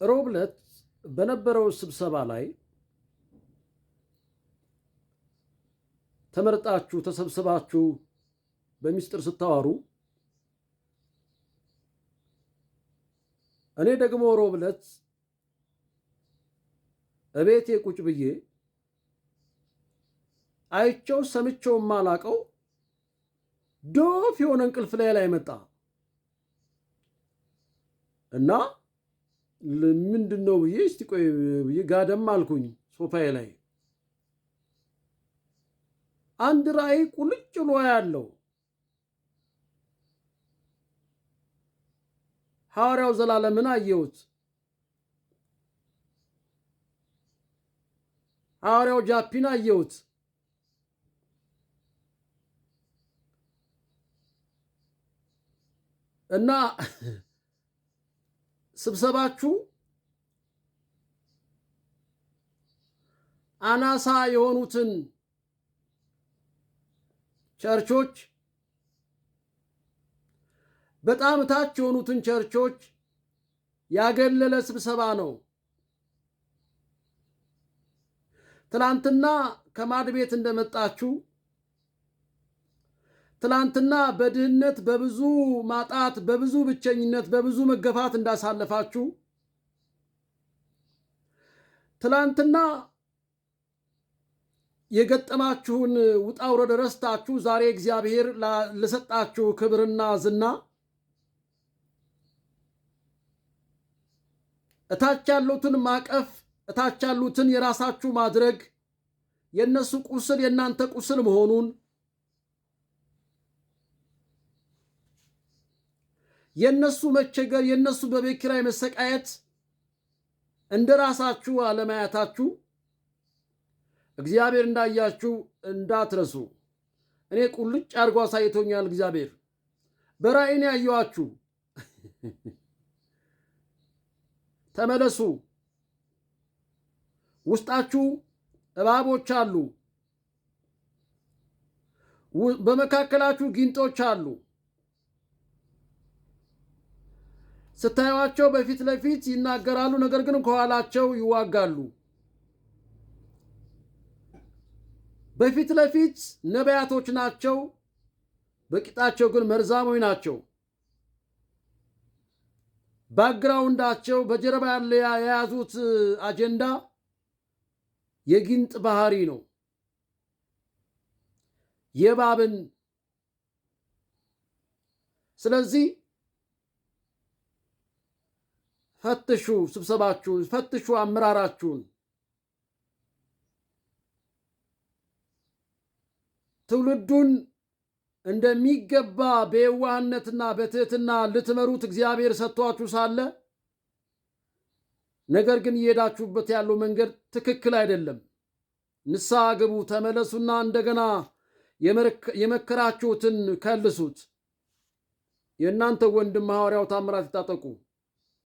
ሮብለት በነበረው ስብሰባ ላይ ተመርጣችሁ ተሰብስባችሁ በሚስጥር ስታወሩ እኔ ደግሞ ሮብለት እቤቴ ቁጭ ብዬ አይቸው ሰምቸው ማላቀው ዶፍ የሆነ እንቅልፍ ላይ መጣ እና ምንድነው ብዬ እስቲ ቆይ ብዬ ጋደም አልኩኝ ሶፋዬ ላይ አንድ ራእይ ቁልጭ ብሎ ያለው ሐዋርያው ዘላለምን አየሁት። ሐዋርያው ጃፒን አየሁት። እና ስብሰባችሁ አናሳ የሆኑትን ቸርቾች በጣም ታች የሆኑትን ቸርቾች ያገለለ ስብሰባ ነው። ትላንትና ከማድ ቤት እንደመጣችሁ ትላንትና በድህነት በብዙ ማጣት በብዙ ብቸኝነት በብዙ መገፋት እንዳሳለፋችሁ ትላንትና የገጠማችሁን ውጣ ውረድ ረስታችሁ ዛሬ እግዚአብሔር ለሰጣችሁ ክብርና ዝና እታች ያሉትን ማቀፍ እታች ያሉትን የራሳችሁ ማድረግ የነሱ ቁስል የናንተ ቁስል መሆኑን የነሱ መቸገር የነሱ በቤት ኪራይ መሰቃየት እንደራሳችሁ አለማያታችሁ እግዚአብሔር እንዳያችሁ እንዳትረሱ። እኔ ቁልጭ አድርጎ አሳይቶኛል እግዚአብሔር። በራእይ ነው ያየኋችሁ። ተመለሱ። ውስጣችሁ እባቦች አሉ። በመካከላችሁ ጊንጦች አሉ። ስታዩዋቸው በፊት ለፊት ይናገራሉ፣ ነገር ግን ከኋላቸው ይዋጋሉ። በፊት ለፊት ነቢያቶች ናቸው፣ በቂጣቸው ግን መርዛሞች ናቸው። ባክግራውንዳቸው በጀርባ ያለ የያዙት አጀንዳ የጊንጥ ባህሪ ነው። የባብን ስለዚህ ፈትሹ፣ ስብሰባችሁን ፈትሹ፣ አመራራችሁን ትውልዱን እንደሚገባ በየዋህነትና በትህትና ልትመሩት እግዚአብሔር ሰጥቷችሁ ሳለ ነገር ግን እየሄዳችሁበት ያለው መንገድ ትክክል አይደለም። ንስሐ ግቡ፣ ተመለሱና እንደገና የመከራችሁትን ከልሱት። የእናንተ ወንድም ሐዋርያው ታምራት ይታጠቁ